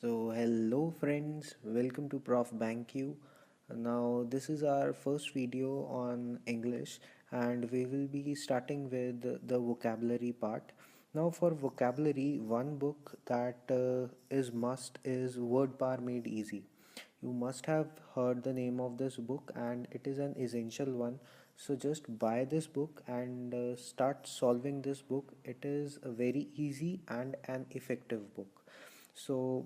So hello friends, welcome to Prof Bank You. Now this is our first video on English and we will be starting with the vocabulary part. Now for vocabulary, one book that is must is Word Power Made Easy. You must have heard the name of this book and it is an essential one. So just buy this book and start solving this book. It is a very easy and an effective book. So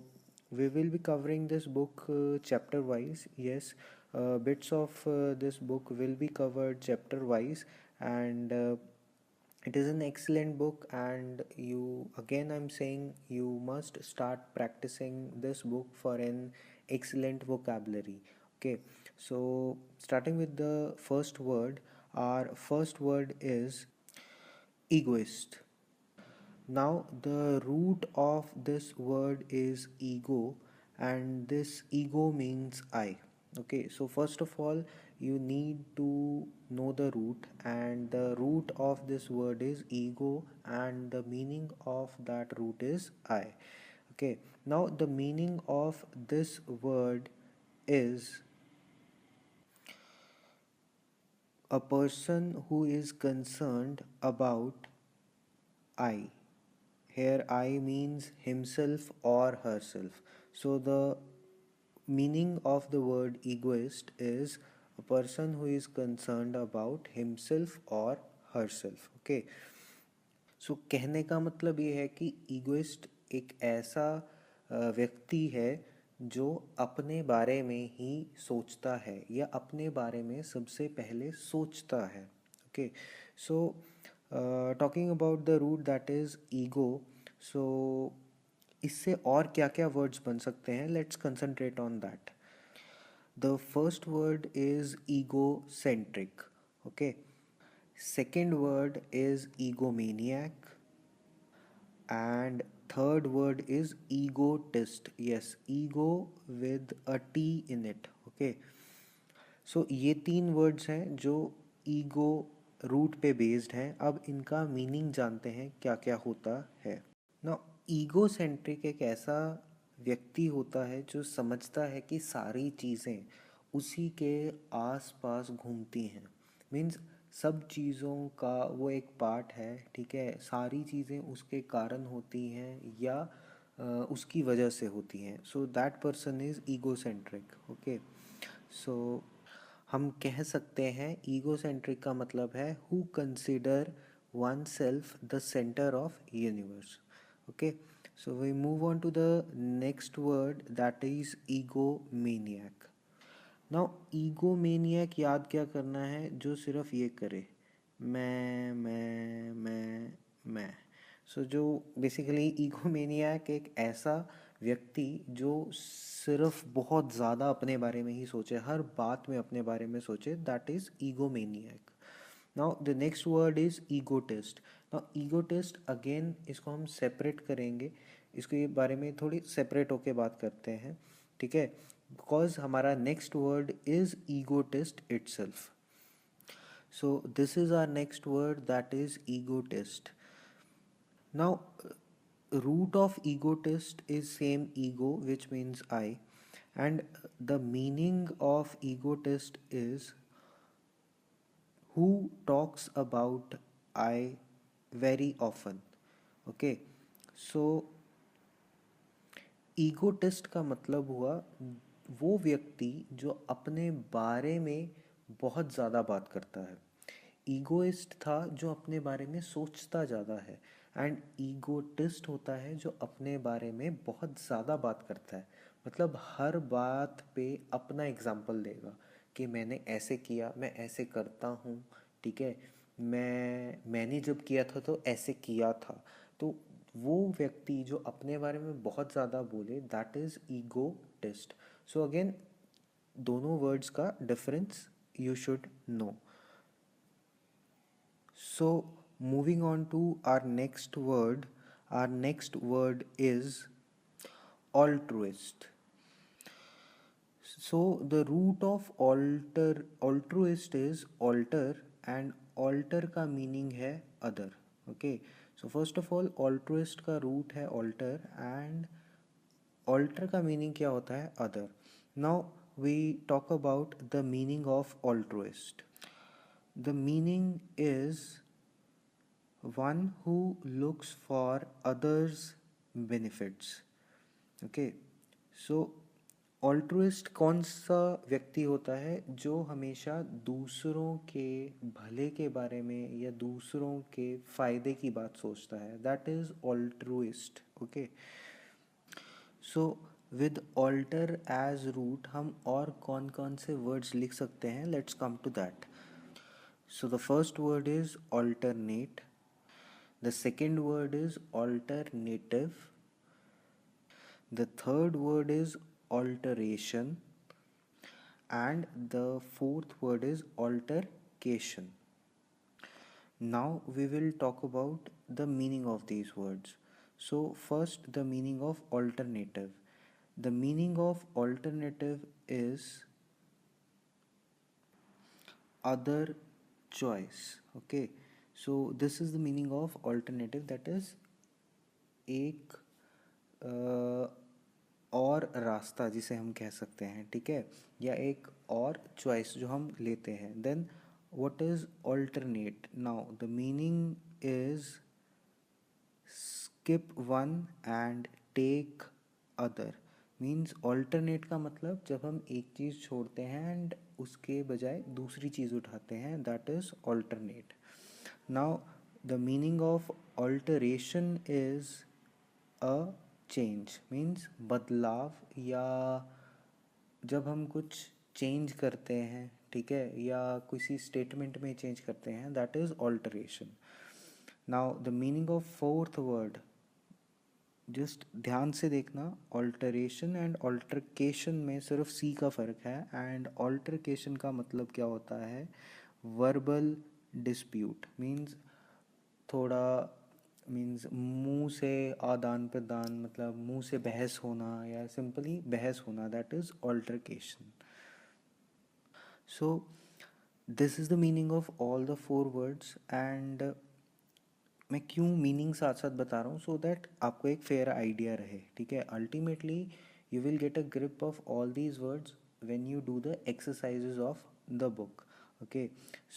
we will be covering this book chapter wise. Yes, bits of this book will be covered chapter wise, and it is an excellent book. And you again, I'm saying you must start practicing this book for an excellent vocabulary. Okay, so starting with the first word, our first word is egoist. Now, the root of this word is ego, and this ego means I. Okay, so first of all, you need to know the root, and the root of this word is ego, and the meaning of that root is I. Okay, now the meaning of this word is a person who is concerned about I. Here I means himself or herself. So the meaning of the word egoist is a person who is concerned about himself or herself. Okay. सो कहने का मतलब ये है कि egoist एक ऐसा व्यक्ति है जो अपने बारे में ही सोचता है या अपने बारे में सबसे पहले सोचता है. Okay, so talking about the root that is ego. So इससे और क्या क्या वर्ड्स बन सकते हैं, let's concentrate on that. The first word is egocentric. Okay, second word is egomaniac, and third word is egotist. Yes, ego with a t in it. Okay, so ये तीन words हैं जो ego root पे based हैं. अब इनका meaning जानते हैं क्या क्या होता है. ना, ईगो सेंट्रिक एक ऐसा व्यक्ति होता है जो समझता है कि सारी चीज़ें उसी के आस पास घूमती हैं. मीन्स सब चीज़ों का वो एक पार्ट है. ठीक है, सारी चीज़ें उसके कारण होती हैं या उसकी वजह से होती हैं. So that person is egocentric. Okay, so हम कह सकते हैं ईगो सेंट्रिक का मतलब है who consider oneself the centre of universe. Okay, so we move on to the next word that is egomaniac. Now egomaniac याद क्या करना है, जो सिर्फ ये करे मैं. सो जो बेसिकली ईगोमेनियक एक ऐसा व्यक्ति जो सिर्फ बहुत ज़्यादा अपने बारे में ही सोचे, हर बात में अपने बारे में सोचे, that is egomaniac. Now the next word is egotist. Now egotist again इसको हम सेपरेट करेंगे, इसको ये बारे में थोड़ी सेपरेट होके बात करते हैं. ठीक है, बिकॉज हमारा next word is egotist itself. So this is our next word that is egotist. Now root of egotist is same ego, which means I, and the meaning of egotist is who talks about I very often. Okay, so egotist का मतलब हुआ वो व्यक्ति जो अपने बारे में बहुत ज़्यादा बात करता है. ईगोइस्ट था जो अपने बारे में सोचता ज़्यादा है, एंड ईगोटिस्ट होता है जो अपने बारे में बहुत ज़्यादा बात करता है. मतलब हर बात पे अपना एग्जाम्पल देगा कि मैंने ऐसे किया, मैं ऐसे करता हूँ. ठीक है, मैंने जब किया था तो ऐसे किया था. तो वो व्यक्ति जो अपने बारे में बहुत ज़्यादा बोले, that is egotist. So again दोनों वर्ड्स का difference you should know. So moving on to our next word. Our next word is altruist. So the root of altruist is alter, and alter का meaning है other. Okay, so first of all altruist का root है alter, and alter का meaning क्या होता है? Other. Now we talk about the meaning of altruist. The meaning is one who looks for others' benefits. Okay, so altruist कौन सा व्यक्ति होता है जो हमेशा दूसरों के भले के बारे में या दूसरों के फायदे की बात सोचता है? That is altruist. Okay, so with alter as root हम और कौन कौन से वर्ड्स लिख सकते हैं? Let's come to that. So the first word is alternate. The second word is alternative. The third word is alteration. And the fourth word is altercation. Now we will talk about the meaning of these words. So, first, the meaning of alternative. The meaning of alternative is other choice. Okay, so this is the meaning of alternative, that is एक और रास्ता जिसे हम कह सकते हैं, ठीक है, या एक और चॉइस जो हम लेते हैं. Then what is alternate? Now the meaning is skip one and take other. Means alternate का मतलब जब हम एक चीज़ छोड़ते हैं एंड उसके बजाय दूसरी चीज़ उठाते हैं, that is alternate. Now the meaning of alteration is a change. Means बदलाव, या जब हम कुछ चेंज करते हैं, ठीक है, या किसी स्टेटमेंट में चेंज करते हैं, that is alteration. Now the meaning of fourth word, just ध्यान से देखना, ऑल्टरेशन एंड ऑल्टरकेशन में सिर्फ सी का फ़र्क है. एंड ऑल्टरकेशन का मतलब क्या होता है? Verbal dispute. मीन्स थोड़ा, मीन्स मुंह से आदान प्रदान, मतलब मुंह से बहस होना या सिंपली बहस होना, that is altercation. So this is the meaning of all the four words. And मैं क्यों मीनिंग साथ साथ बता रहा हूँ? सो दैट आपको एक फेयर आइडिया रहे, ठीक है. Ultimately you will get a grip of all these words when you do the exercises of the book. Okay,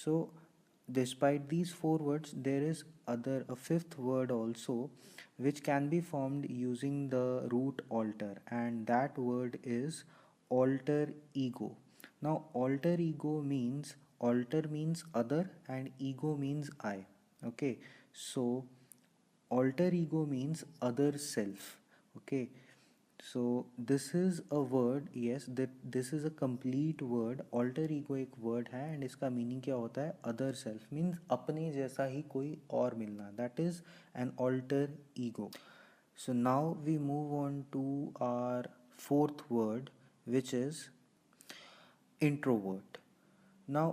so despite these four words, there is a fifth word also, which can be formed using the root alter, and that word is alter ego. Now alter ego means, alter means other and ego means I. Okay, so alter ego means other self. Okay, so this is a word, yes, that this is a complete word. alter ego एक word है and इसका meaning क्या होता है? other self means अपने जैसा ही कोई और मिलना, that is an alter ego. So now we move on to our fourth word, which is introvert. Now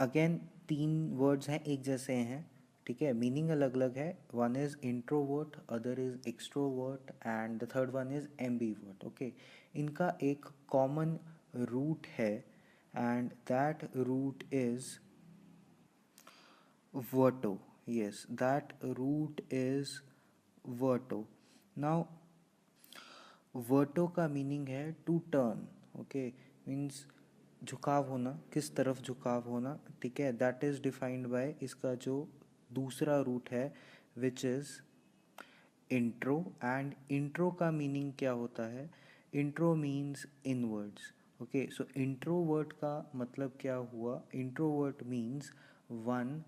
again तीन words हैं, एक जैसे हैं, ठीक है, मीनिंग अलग अलग है. One is introvert, other is extrovert and the third one is ambivert. Okay, इनका एक कॉमन रूट है and that root is verto. Yes, that root is verto. Now verto का मीनिंग है टू टर्न. ओके, मीन्स झुकाव होना, किस तरफ झुकाव होना, ठीक है. दैट इज डिफाइंड बाय इसका जो दूसरा रूट है, which is intro. And intro का मीनिंग क्या होता है? Intro means inwards. Okay, so introvert का मतलब क्या हुआ? Introvert means one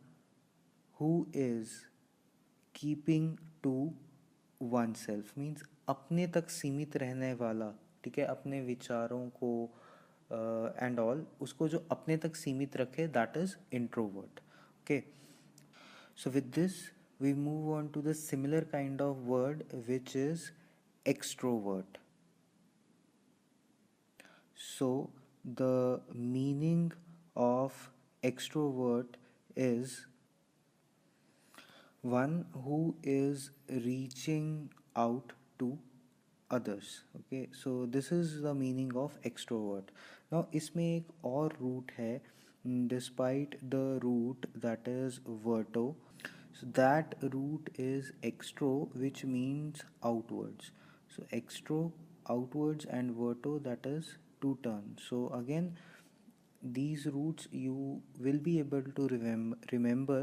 who is keeping to one self. Means अपने तक सीमित रहने वाला, ठीक है, अपने विचारों को एंड ऑल, उसको जो अपने तक सीमित रखे, that is introvert. Okay, so with this we move on to the similar kind of word, which is extrovert. So the meaning of extrovert is one who is reaching out to others. Okay, so this is the meaning of extrovert. Now इसमें एक और root है, despite the root, that is verto. So that root is extro, which means outwards. So extro, outwards, and verto, that is to turn. So again, these roots you will be able to remember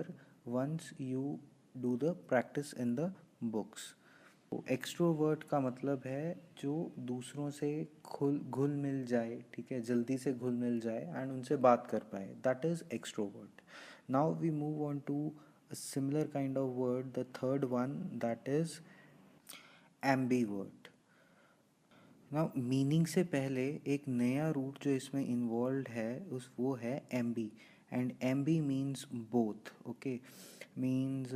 once you do the practice in the books. Extrovert का मतलब है जो दूसरों से घुल मिल जाए, ठीक है, जल्दी से घुल मिल जाए एंड उनसे बात कर पाए, that is extrovert. Now we move on to a similar kind of word, the third one, that is ambivert. Now meaning से पहले एक नया रूट जो इसमें इन्वॉल्व है उस वो है ambi. And ambi means both, okay, means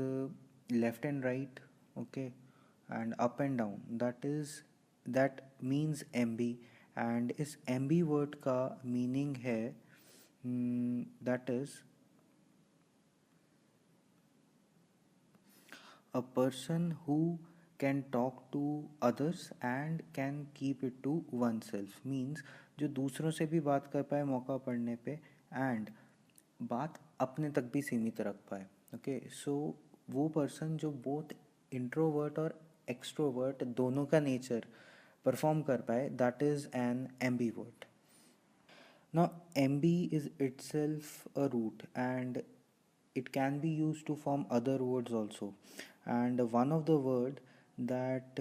left and right, okay, and up and down, that means ambi. And इस एम्बी वर्ड का मीनिंग है that is a person who can talk to others and can keep it to oneself, means जो दूसरों से भी बात कर पाए मौका पड़ने पे एंड बात अपने तक भी सीमित रख पाए. ओके, सो वो पर्सन जो बोथ इंट्रोवर्ट और एक्सट्रोवर्ट दोनों का नेचर परफॉर्म कर पाए, that is an ambivert. Now, MB is itself a root and it can be used to form other words also. And one of the word that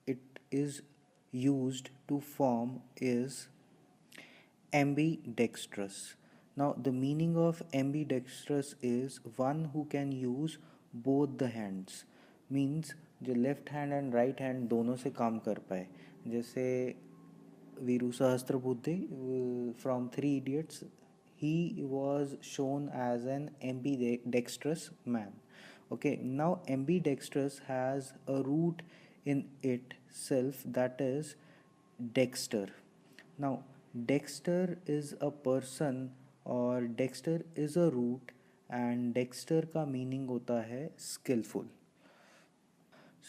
it is used to form is ambidextrous. Now, the meaning of ambidextrous is one who can use both the hands. Means जो left hand and right hand दोनों से काम कर पाए. जैसे Veeru Sahasrabuddhe from Three Idiots, he was shown as an ambidextrous man. Okay, now ambidextrous has a root in itself, that is Dexter. Now, Dexter is a person और Dexter is a root and Dexter का meaning होता है skillful.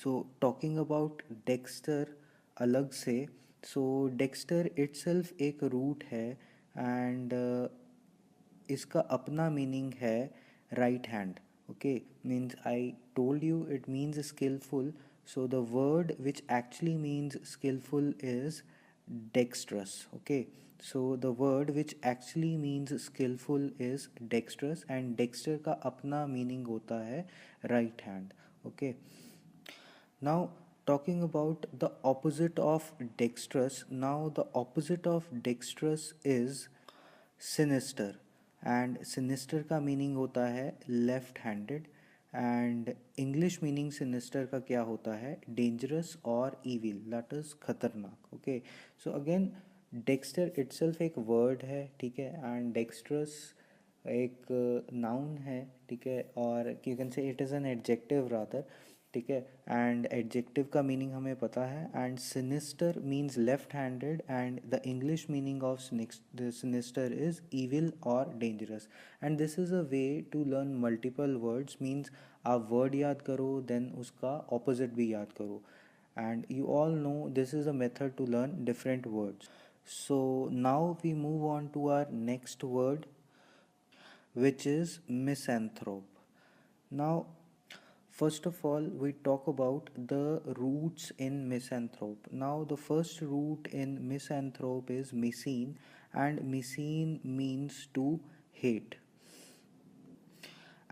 So talking about Dexter अलग से, so Dexter itself एक root है and इसका अपना मीनिंग है right hand. Okay, means I told you it means skilful, so the word which actually means skillful is dexterous. Okay, so the word which actually means skillful is dexterous and dexter का अपना meaning होता है right hand. Okay, now talking about the opposite of dexterous, now the opposite of dexterous is sinister and sinister का meaning होता है left handed and English meaning sinister का क्या होता है dangerous और evil, that is खतरनाक. Okay, so again Dexter itself एक word है, ठीक है, and dexterous एक noun है, ठीक है, और you can say it is an adjective rather, ठीक है, एंड एडजेक्टिव का मीनिंग हमें पता है and sinister means left handed and the English meaning of sinister is evil और dangerous. And this is a way to learn multiple words, means आप word याद करो देन उसका ऑपोजिट भी याद करो and you all know this is a method to learn different words. So now we move on to our next word which is misanthrope. Now, first of all, we talk about the roots in misanthrope. Now, the first root in misanthrope is misene, and misene means to hate.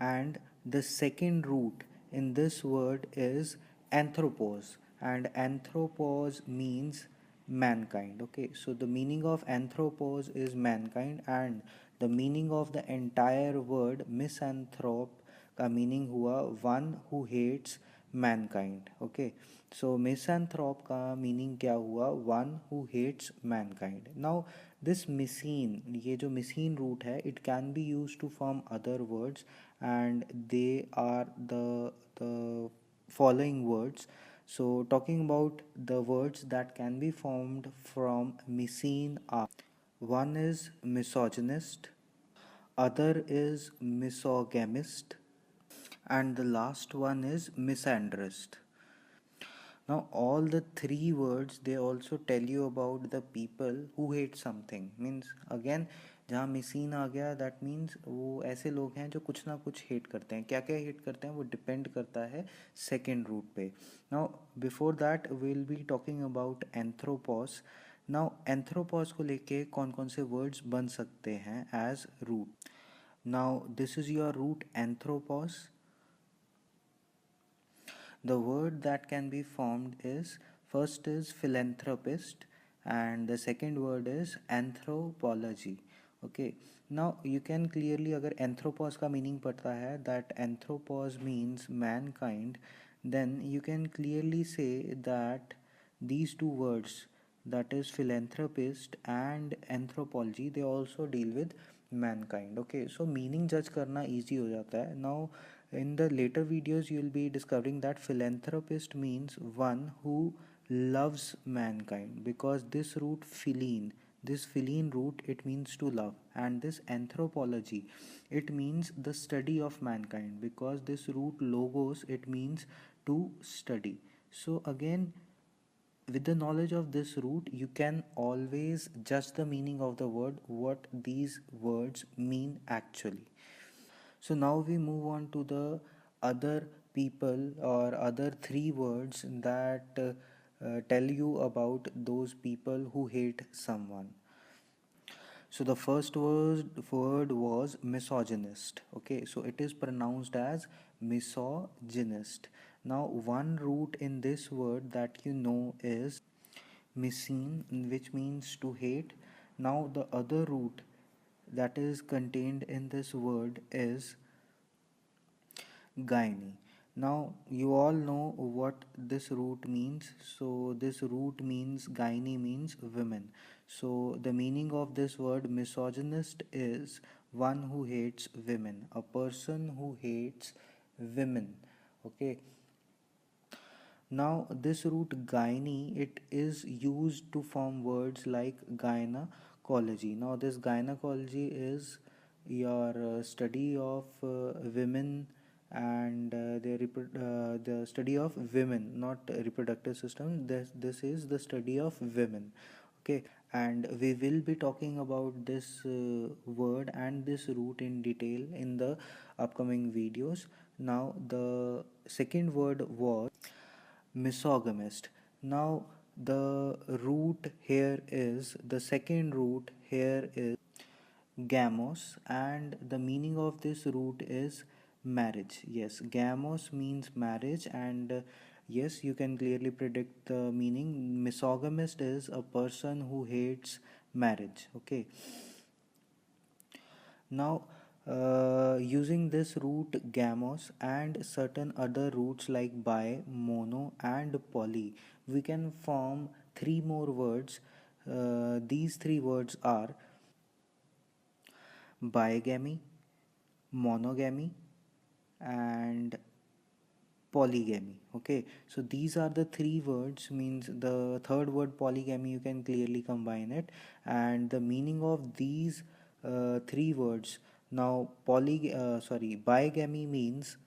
And the second root in this word is anthropos, and anthropos means mankind. Okay, so the meaning of anthropos is mankind, and the meaning of the entire word misanthrope का meaning हुआ one who hates mankind. Okay, so misanthrope का meaning क्या हुआ, one who hates mankind. Now this misein, ये जो misein root है, it can be use to form other words and they are the following words. So talking about the words that can be formed from misene are, one is misogynist, other is misogamist, and the last one is misandrist. Now all the three words they also tell you about the people who hate something. Means again जहाँ मिसीन आ गया that means वो ऐसे लोग हैं जो कुछ ना कुछ हेट करते हैं. क्या क्या हेट करते हैं वो डिपेंड करता है सेकेंड रूट पे. Now before that will be talking about anthropos. Now anthropos को लेके कौन कौन से वर्ड्स बन सकते हैं as root. Now this is your root anthropos. The word that can be formed is, first is philanthropist, and the second word is anthropology. Okay, now you can clearly, अगर anthropos का meaning पता है that anthropos means mankind, then you can clearly say that these two words, that is philanthropist and anthropology, they also deal with mankind. Okay, so meaning judge करना easy हो जाता है. Now in the later videos you will be discovering that philanthropist means one who loves mankind, because this root philine, this philine root, it means to love, and this anthropology, it means the study of mankind, because this root logos, it means to study. So again, with the knowledge of this root you can always judge the meaning of the word, what these words mean actually. So now we move on to the other people or other three words that tell you about those people who hate someone. So the first word was misogynist. Okay, so it is pronounced as misogynist. Now one root in this word that you know is misin, which means to hate. Now the other root that is contained in this word is gynae. Now you all know what this root means. So this root means gynae means women. So the meaning of this word misogynist is one who hates women, a person who hates women. Okay. Now this root gynae, it is used to form words like gynecology. Now this gynecology is your study of women and the study of women, not reproductive system. This is the study of women. Okay, and we will be talking about this word and this root in detail in the upcoming videos. Now the second word was misogynist. Now the root here is, the second root here is gamos, and the meaning of this root is marriage. Yes, gamos means marriage, and yes, you can clearly predict the meaning. Misogamist is a person who hates marriage. Okay, now, using this root gamos and certain other roots like bi, mono, and poly, we can form three more words. These three words are bigamy, monogamy, and polygamy. Okay, so these are the three words, means the third word polygamy you can clearly combine it, and the meaning of these three words. Now bigamy means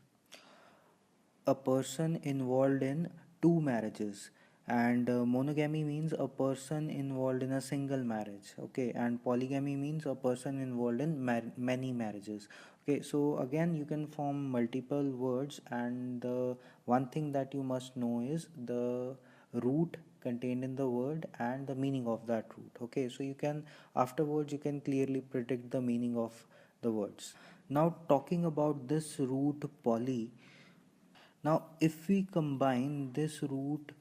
a person involved in two marriages, and monogamy means a person involved in a single marriage. Okay, and polygamy means a person involved in many marriages. Okay, so again you can form multiple words, and the one thing that you must know is the root contained in the word and the meaning of that root. Okay, so you can, afterwards you can clearly predict the meaning of the words. Now talking about this root poly. Now, if we combine this root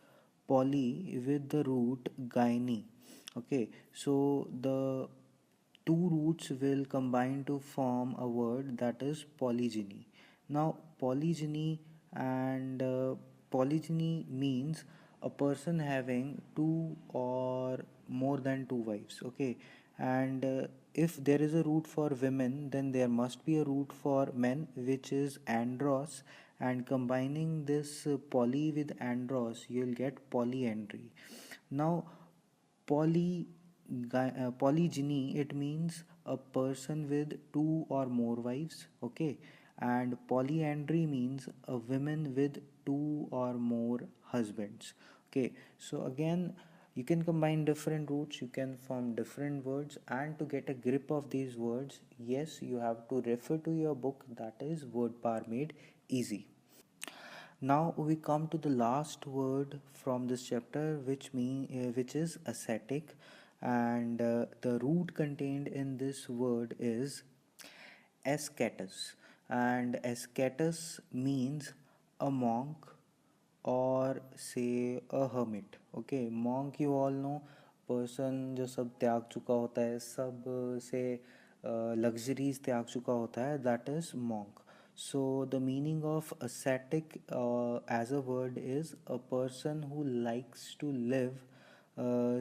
poly with the root gynae, okay, so the two roots will combine to form a word that is polygyny. Now, polygyny and polygyny means a person having two or more than two wives. Okay, and if there is a root for women, then there must be a root for men, which is andros, and combining this poly with andros, you'll get polyandry. Now polygyny, it means a person with two or more wives. Okay, and polyandry means a woman with two or more husbands. Okay, so again You can combine different roots, you can form different words, and to get a grip of these words, yes, you have to refer to your book, that is Word Power Made Easy. Now we come to the last word from this chapter, which is ascetic, and the root contained in this word is ascetus, and ascetus means a monk or say a hermit. Okay, monk you all know, person जो सब त्याग चुका होता है, सब से luxuries त्याग चुका होता है, that is monk. So the meaning of ascetic as a word is a person who likes to live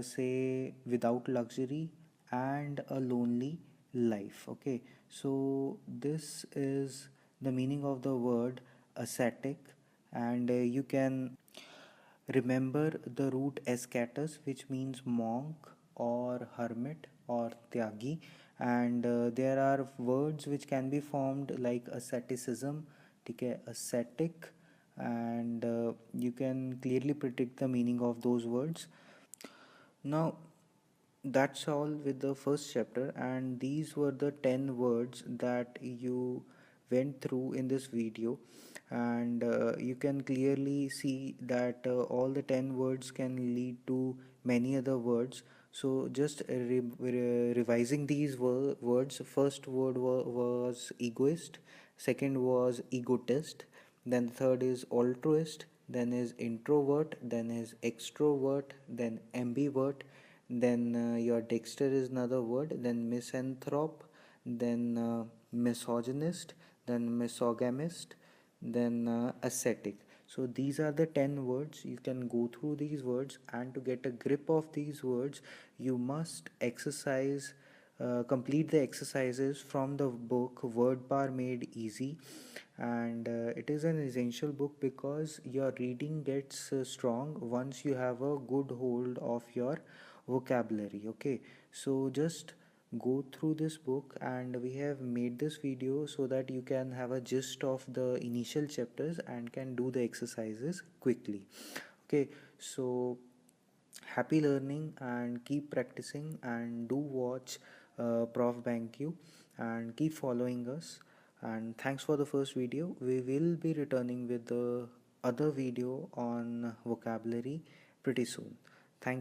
say without luxury and a lonely life. Okay, so this is the meaning of the word ascetic, and you can remember the root ascetus, which means monk or hermit or tyagi, and there are words which can be formed like asceticism, okay, ascetic, and you can clearly predict the meaning of those words. Now, that's all with the first chapter, and these were the 10 words that you went through in this video. And you can clearly see that all the 10 words can lead to many other words. So, just revising these words, first word was egoist, second was egotist, then third is altruist, then is introvert, then is extrovert, then ambivert, then your Dexter is another word, then misanthrope, then misogynist, then misogamist, then ascetic. So these are the 10 words. You can go through these words, and to get a grip of these words you must complete the exercises from the book Word Power Made Easy. And it is an essential book because your reading gets strong once you have a good hold of your vocabulary. Okay, so just go through this book, and we have made this video so that you can have a gist of the initial chapters and can do the exercises quickly. Okay, so happy learning and keep practicing, and do watch Prof Bank you, and keep following us. And thanks for the first video. We will be returning with the other video on vocabulary pretty soon.